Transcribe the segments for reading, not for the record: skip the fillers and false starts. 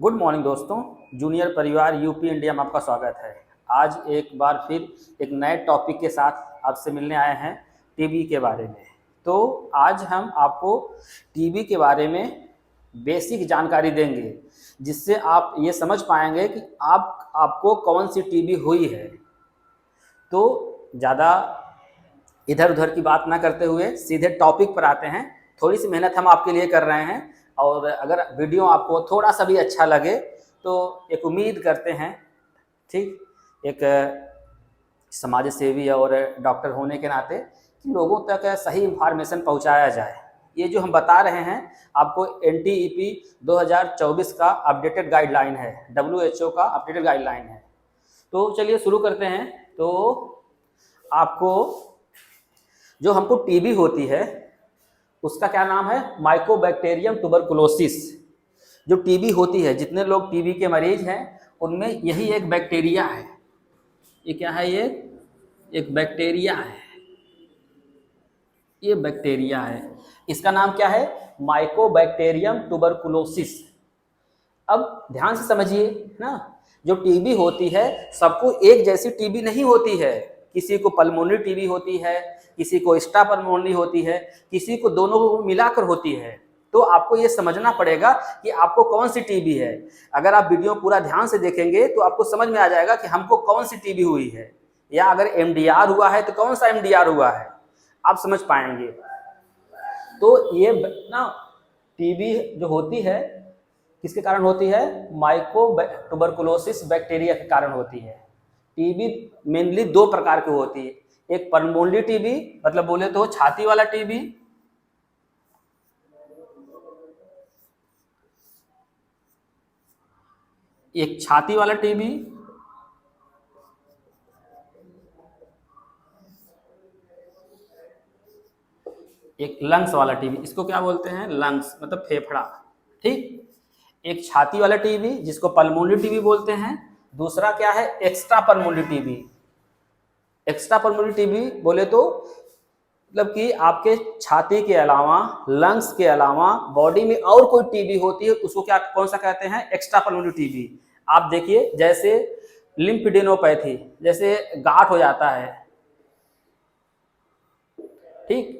Good morning दोस्तों। Junior परिवार UP India में आपका स्वागत है। आज एक बार फिर एक नए टॉपिक के साथ आपसे मिलने आए हैं टीबी के बारे में। तो आज हम आपको टीबी के बारे में बेसिक जानकारी देंगे, जिससे आप ये समझ पाएंगे कि आपको कौन सी टीबी हुई है। तो ज़्यादा इधर उधर की बात ना करते हुए सीधे टॉपिक पर आते हैं। थोड़ी सी मेहनत हम आपके लिए कर रहे हैं, और अगर वीडियो आपको थोड़ा सा भी अच्छा लगे तो एक उम्मीद करते हैं, ठीक, एक समाज सेवी और डॉक्टर होने के नाते, कि लोगों तक सही इंफॉर्मेशन पहुंचाया जाए। ये जो हम बता रहे हैं आपको NTEP 2024 का अपडेटेड गाइडलाइन है, WHO का अपडेटेड गाइडलाइन है। तो चलिए शुरू करते हैं। तो आपको जो हमको टीबी होती है उसका क्या नाम है? Mycobacterium tuberculosis. जो टीबी होती है, जितने लोग टीबी के मरीज हैं उनमें यही एक बैक्टीरिया है। ये क्या है? ये एक बैक्टीरिया है। ये बैक्टीरिया है, इसका नाम क्या है? Mycobacterium tuberculosis. अब ध्यान से समझिए ना, जो टीबी होती है सबको एक जैसी टीबी नहीं होती है। किसी को पल्मोनरी टीबी होती है, किसी को एक्स्ट्रा पल्मोनरी होती है, किसी को दोनों को मिलाकर होती है। तो आपको ये समझना पड़ेगा कि आपको कौन सी टीबी है। अगर आप वीडियो पूरा ध्यान से देखेंगे तो आपको समझ में आ जाएगा कि हमको कौन सी टीबी हुई है, या अगर MDR हुआ है तो कौन सा MDR हुआ है, आप समझ पाएंगे। तो ये ना टीबी जो होती है किसके कारण होती है? माइकोट्यूबरकुलोसिस बैक्टीरिया के कारण होती है। टीबी मेनली दो प्रकार की होती है। एक पल्मोनरी टीबी, मतलब बोले तो छाती वाला टीबी, एक छाती वाला टीबी, एक लंग्स वाला टीबी। इसको क्या बोलते हैं? लंग्स मतलब फेफड़ा, ठीक। एक छाती वाला टीबी जिसको पल्मोनरी टीबी बोलते हैं। दूसरा क्या है? Extra pulmonary TB. Extra pulmonary TB बोले तो मतलब कि आपके छाती के अलावा, लंग्स के अलावा बॉडी में और कोई टीबी होती है, उसको क्या, कौन सा कहते हैं? Extra pulmonary TB. आप देखिए, जैसे लिम्फेडेनोपैथी, जैसे गांठ हो जाता है, ठीक,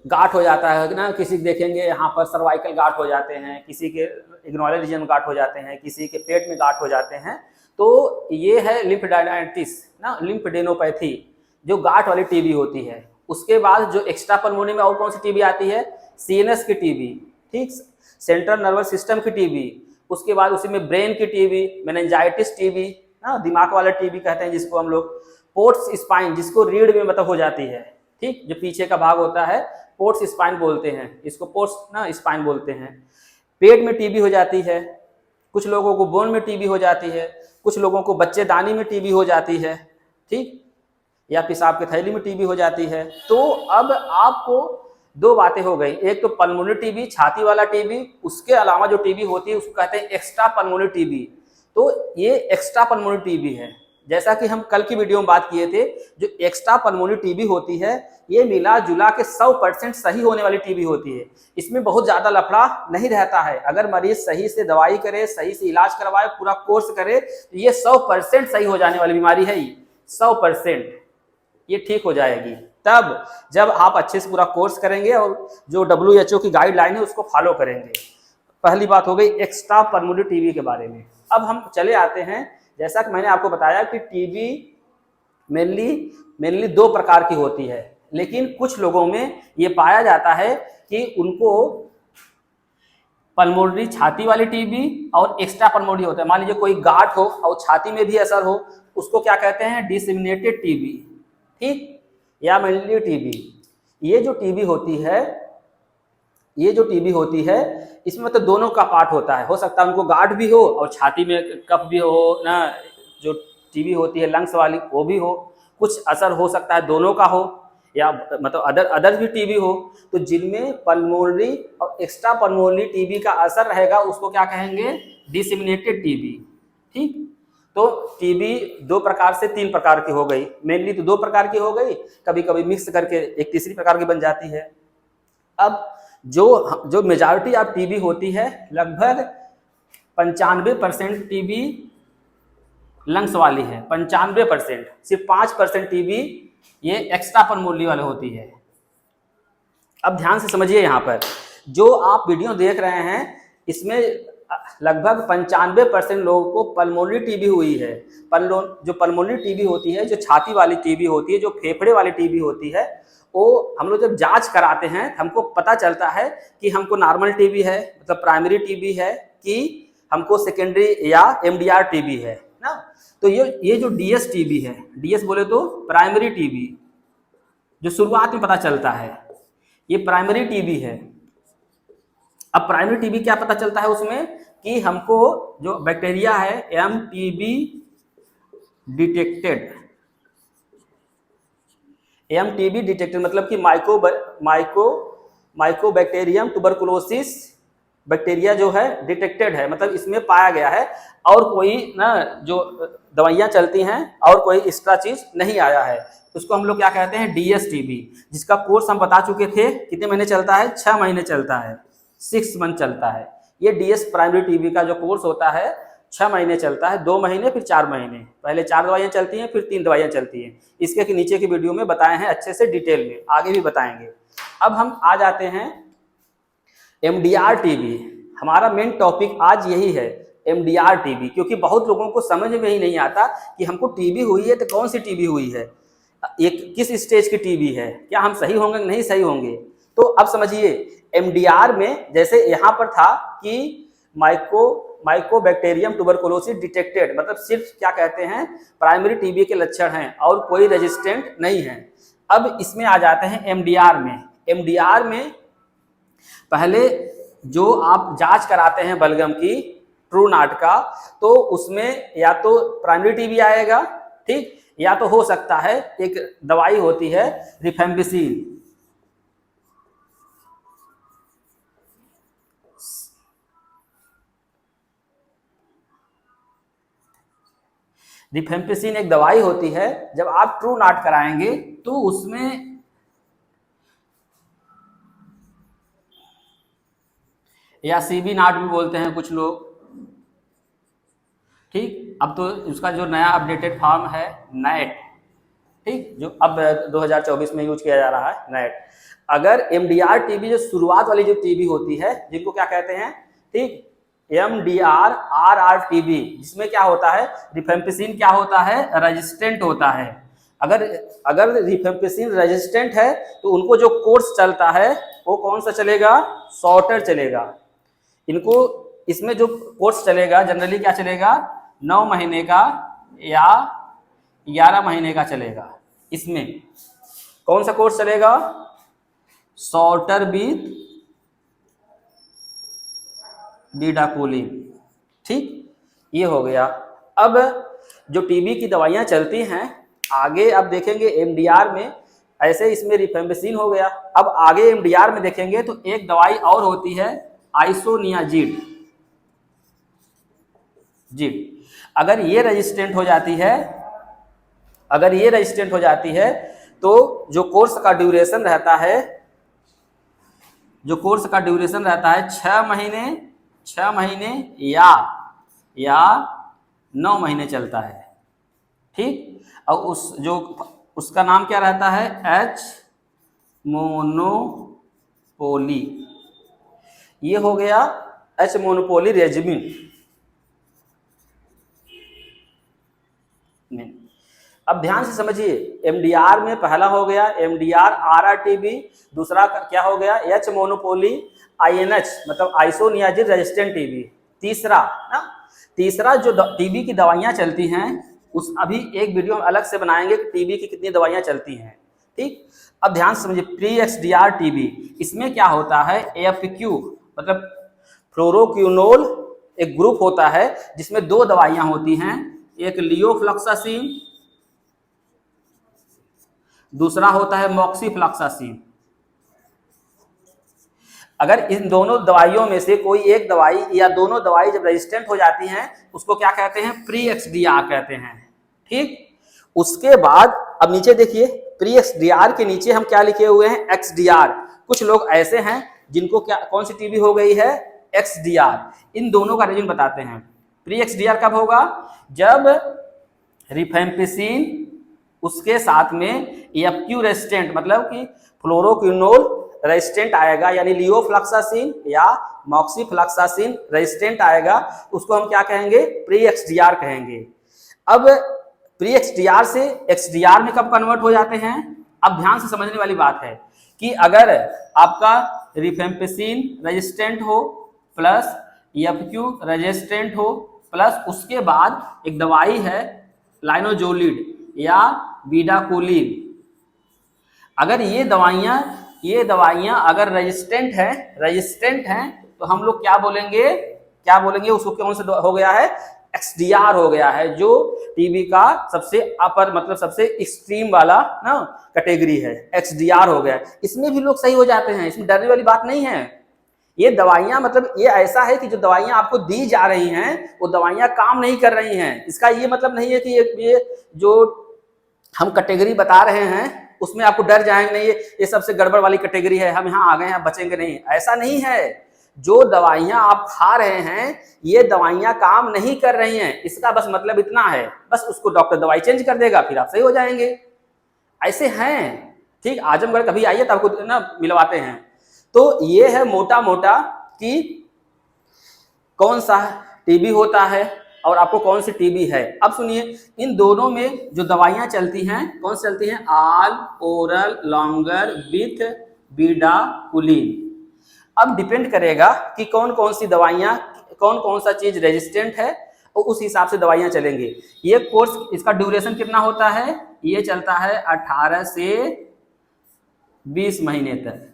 गांठ हो जाता है ना, किसी देखेंगे यहाँ पर सर्वाइकल गांठ हो जाते हैं, किसी के इग्नोइनल रीजन में गांठ हो जाते हैं, किसी के पेट में गांठ हो जाते हैं। तो ये है लिम्फेडाइटिस ना, लिम्फेडेनोपैथी, जो गांठ वाली टीबी होती है। उसके बाद जो एक्स्ट्रा पल्मोनरी में और कौन सी टीबी आती है? CNS की टीबी, ठीक, सेंट्रल नर्वस सिस्टम की टीबी। उसके बाद उसी में ब्रेन की टीबी, मेनिंजाइटिस टीबी ना, दिमाग वाला टीबी कहते हैं जिसको हम लोग। पोर्ट्स स्पाइन, जिसको रीढ़ में मतलब हो जाती है, ठीक, जो पीछे का भाग होता है, पोर्ट्स स्पाइन बोलते हैं इसको, पोर्ट्स ना स्पाइन बोलते हैं। पेट में टीबी हो जाती है, कुछ लोगों को बोन में टीबी हो जाती है, कुछ लोगों को बच्चेदानी में टीबी हो जाती है, ठीक, या पेशाब की थैली में टीबी हो जाती है। तो अब आपको दो बातें हो गई, एक तो पल्मोनरी टीबी, छाती वाला टीबी, उसके अलावा जो टीबी होती है उसको कहते हैं एक्स्ट्रा पल्मोनरी टीबी। तो ये एक्स्ट्रा पल्मोनरी टीबी है। जैसा कि हम कल की वीडियो में बात किए थे, जो एक्स्ट्रा पल्मोनरी टीबी होती है ये मिला जुला के 100% सही होने वाली टीबी होती है। इसमें बहुत ज़्यादा लफड़ा नहीं रहता है। अगर मरीज सही से दवाई करे, सही से इलाज करवाए, पूरा कोर्स करे, तो ये 100% सही हो जाने वाली बीमारी है। 100% ये ठीक हो जाएगी तब जब आप अच्छे से पूरा कोर्स करेंगे और जो WHO की गाइडलाइन है उसको फॉलो करेंगे। पहली बात हो गई एक्स्ट्रा पल्मोनरी टीबी के बारे में। अब हम चले आते हैं, जैसा कि मैंने आपको बताया कि टीबी मेनली दो प्रकार की होती है, लेकिन कुछ लोगों में ये पाया जाता है कि उनको पल्मोनरी छाती वाली टीबी और एक्स्ट्रा पल्मोनरी होता है। मान लीजिए कोई गांठ हो और छाती में भी असर हो, उसको क्या कहते हैं? डिसेमिनेटेड टीबी, ठीक, या मेनली टीबी। ये जो टीबी होती है इसमें मतलब दोनों का पार्ट होता है। हो सकता है उनको गांठ भी हो और छाती में कफ भी हो ना, जो टीबी होती है लंग्स वाली वो भी हो, कुछ असर हो सकता है दोनों का हो, या मतलब अदर भी टीबी हो। तो जिनमें पल्मोनरी और एक्स्ट्रा पल्मोनरी टीबी का असर रहेगा उसको क्या कहेंगे? डिसेमिनेटेड टीबी, ठीक। तो टीबी दो प्रकार से तीन प्रकार की हो गई, मेनली तो दो प्रकार की हो गई, कभी कभी मिक्स करके एक तीसरी प्रकार की बन जाती है। अब जो मेजॉरिटी ऑफ टीबी होती है, लगभग 95% टीबी लंग्स वाली है, 95%। सिर्फ 5% टीबी ये एक्स्ट्रा पल्मोनरी वाले होती है। अब ध्यान से समझिए, यहाँ पर जो आप वीडियो देख रहे हैं इसमें लगभग 95% लोगों को पल्मोनरी टीबी हुई है। जो पल्मोनरी टीबी होती है, जो छाती वाली टीबी होती है, जो फेफड़े वाली टीबी होती है, वो हम लोग जब जांच कराते हैं हमको पता चलता है कि हमको नॉर्मल टीबी है, मतलब प्राइमरी टीबी है, कि हमको सेकेंडरी या एमडीआर टीबी है ना। तो ये जो डीएस टीबी है, डीएस बोले तो प्राइमरी टीबी, जो शुरुआत में पता चलता है, ये प्राइमरी टीबी है। अब प्राइमरी टीबी क्या पता चलता है उसमें कि हमको जो बैक्टीरिया है एमटीबी डिटेक्टेड, एमटीबी डिटेक्टेड मतलब कि माइकोबैक्टीरियम ट्यूबरकुलोसिस बैक्टीरिया जो है डिटेक्टेड है, मतलब इसमें पाया गया है, और कोई ना जो दवाइयाँ चलती हैं और कोई एक्स्ट्रा चीज नहीं आया है। उसको हम लोग क्या कहते हैं, डीएस टीबी, जिसका कोर्स हम बता चुके थे कितने महीने चलता है, 6 महीने चलता है, 6 मंथ चलता है। ये डीएस प्राइमरी टीबी का जो कोर्स होता है 6 महीने चलता है, 2 महीने फिर 4 महीने, पहले 4 दवाइयाँ चलती हैं फिर 3 दवाइयाँ चलती हैं। इसके नीचे की वीडियो में बताए हैं अच्छे से डिटेल में, आगे भी बताएंगे। अब हम आ जाते हैं एमडीआर टीबी। हमारा मेन टॉपिक आज यही है, एमडीआर टीबी, क्योंकि बहुत लोगों को समझ में ही नहीं आता कि हमको टीबी हुई है तो कौन सी टीबी हुई है, एक किस स्टेज की टीबी है, क्या हम सही होंगे नहीं सही होंगे। तो अब समझिए, एमडीआर में जैसे यहाँ पर था कि माइकोबैक्टीरियम ट्यूबरकुलोसिस डिटेक्टेड, मतलब सिर्फ क्या कहते हैं प्राइमरी टीबी के लक्षण हैं और कोई रेजिस्टेंट नहीं है। अब इसमें आ जाते हैं एमडीआर में। एमडीआर में पहले जो आप जांच कराते हैं बलगम की, ट्रू नॉट का, तो उसमें या तो प्राइमरी टीबी आएगा, ठीक, या तो हो सकता है एक दवाई होती है रिफेम्पिसिन, रिफेम्पिसिन एक दवाई होती है। जब आप ट्रू नॉट कराएंगे तो उसमें या सीबी नॉट भी बोलते हैं कुछ लोग, ठीक। अब तो उसका जो नया अपडेटेड फॉर्म है नैट, ठीक, जो अब 2024 में यूज किया जा रहा है नैट। अगर एमडीआर टीबी जो शुरुआत वाली जो टीबी होती है, जिनको क्या कहते हैं, ठीक, एमडीआर आरआर टीबी, जिसमें क्या होता है रिफेम्पिसिन क्या होता है, रेजिस्टेंट होता है। अगर रिफेम्पिसिन रेजिस्टेंट है तो उनको जो कोर्स चलता है वो कौन सा चलेगा, शॉर्टर चलेगा। इनको इसमें जो कोर्स चलेगा जनरली क्या चलेगा, 9 महीने का या 11 महीने का चलेगा। इसमें कौन सा कोर्स चलेगा, शॉर्टर विथ बीडाकोलिन, ठीक, ये हो गया। अब जो टीबी की दवाइयाँ चलती हैं आगे, अब देखेंगे एमडीआर में, ऐसे इसमें रिफेम्पिसिन हो गया। अब आगे एमडीआर में देखेंगे तो एक दवाई और होती है आइसोनियाजिड, अगर ये रेजिस्टेंट हो जाती है, तो जो कोर्स का ड्यूरेशन रहता है, 6 महीने या 9 महीने चलता है, ठीक। और उसका नाम क्या रहता है, एच मोनोपोली, ये हो गया एच मोनोपोली रेजिमिन। अब ध्यान से समझिए, एमडीआर में पहला हो गया एमडीआर आरआर टीबी, दूसरा क्या हो गया एच मोनोपोली आईएनएच, मतलब आइसोनियाजिड रेजिस्टेंट टीबी। तीसरा जो टीबी की दवाइयाँ चलती हैं, उस अभी एक वीडियो हम अलग से बनाएंगे कि टीबी की कितनी दवाइयाँ चलती हैं, ठीक। अब ध्यान से समझिए, प्री एक्सडीआर टीबी, इसमें क्या होता है, एफक्यू मतलब फ्लोरोक्विनोल एक ग्रुप होता है जिसमें 2 दवाइयाँ होती हैं, एक लियोफ्लॉक्सासिन, दूसरा होता है मॉक्सीफ्लॉक्सासिन। अगर इन दोनों दवाइयों में से कोई एक दवाई या दोनों दवाई जब रेजिस्टेंट हो जाती हैं, उसको क्या कहते हैं, प्री एक्सडीआर कहते हैं, ठीक। उसके बाद अब नीचे देखिए, प्री एक्सडीआर के नीचे हम क्या लिखे हुए हैं, एक्सडीआर। कुछ लोग ऐसे हैं जिनको क्या कौन सी टीबी हो गई है, XDR, इन दोनों का रीजन बताते हैं। प्री XDR कब होगा? जब रिफेम्पिसिन उसके साथ में FQ रेजिस्टेंट मतलब कि फ्लोरोक्विनोल रेजिस्टेंट आएगा, यानी लियोफ्लॉक्सासिन या मॉक्सीफ्लॉक्सासिन रेजिस्टेंट आएगा, उसको हम क्या कहेंगे? प्री XDR कहेंगे। अब प्री XDR से XDR में कब कन्वर्ट हो जाते हैं? अब ध्यान से समझने वाली बात है कि अगर आपका रिफेम्पिसिन रेजिस्टेंट हो प्लस FQ रेजिस्टेंट हो प्लस उसके बाद एक दवाई है लाइनोजोलिड या बीडाकुलिन, अगर ये दवाइयां अगर रेजिस्टेंट हैं तो हम लोग क्या बोलेंगे उसको कौन से हो गया है? XDR हो गया है, जो टीबी का सबसे अपर मतलब सबसे एक्सट्रीम वाला ना कैटेगरी है, XDR हो गया। इसमें भी लोग सही हो जाते हैं, इसमें डरने वाली बात नहीं है। ये दवाइयां मतलब ये ऐसा है कि जो दवाइयां आपको दी जा रही हैं वो दवाइयां काम नहीं कर रही हैं। इसका ये मतलब नहीं है कि ये जो हम कैटेगरी बता रहे हैं उसमें आपको डर जाएंगे, नहीं ये सबसे गड़बड़ वाली कैटेगरी है, हम यहाँ आ गए हैं बचेंगे नहीं, ऐसा नहीं है। जो दवाइयां आप खा रहे हैं ये दवाइयां काम नहीं कर रही हैं, इसका बस मतलब इतना है, बस उसको डॉक्टर दवाई चेंज कर देगा फिर आप सही हो जाएंगे। ऐसे हैं, ठीक। आजमगढ़ कभी आइए तो आपको ना मिलवाते हैं। तो ये है मोटा मोटा कि कौन सा टीबी होता है और आपको कौन सी टीबी है। अब सुनिए, इन दोनों में जो दवाइयां चलती हैं कौन सी चलती हैं? आल ओरल लॉन्गर विथ बीडाकुलिन। अब डिपेंड करेगा कि कौन कौन सी दवाइयां कौन कौन सा चीज रेजिस्टेंट है और उस हिसाब से दवाइयां चलेंगी। ये कोर्स इसका ड्यूरेशन कितना होता है? ये चलता है 18 से 20 महीने तक।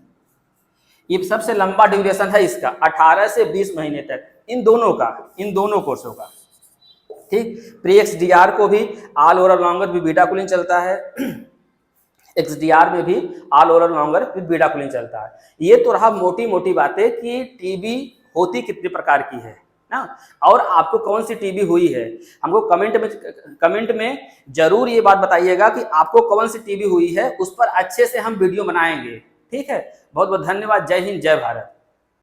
ये सबसे लंबा ड्यूरेशन है इसका, 18 से 20 महीने तक, इन दोनों कोर्सों का, ठीक। प्री XDR को भी आल ओरल लॉन्गर भी बीडाकुलिन चलता है, XDR में भी आल ओरल लॉन्गर विद बीडाकुलिन चलता है। ये तो रहा मोटी मोटी बातें कि टीबी होती कितने प्रकार की है ना, और आपको कौन सी टीबी हुई है। हमको कमेंट में जरूर ये बात बताइएगा कि आपको कौन सी टीबी हुई है, उस पर अच्छे से हम वीडियो बनाएंगे, ठीक है। बहुत बहुत धन्यवाद। जय हिंद, जय भारत।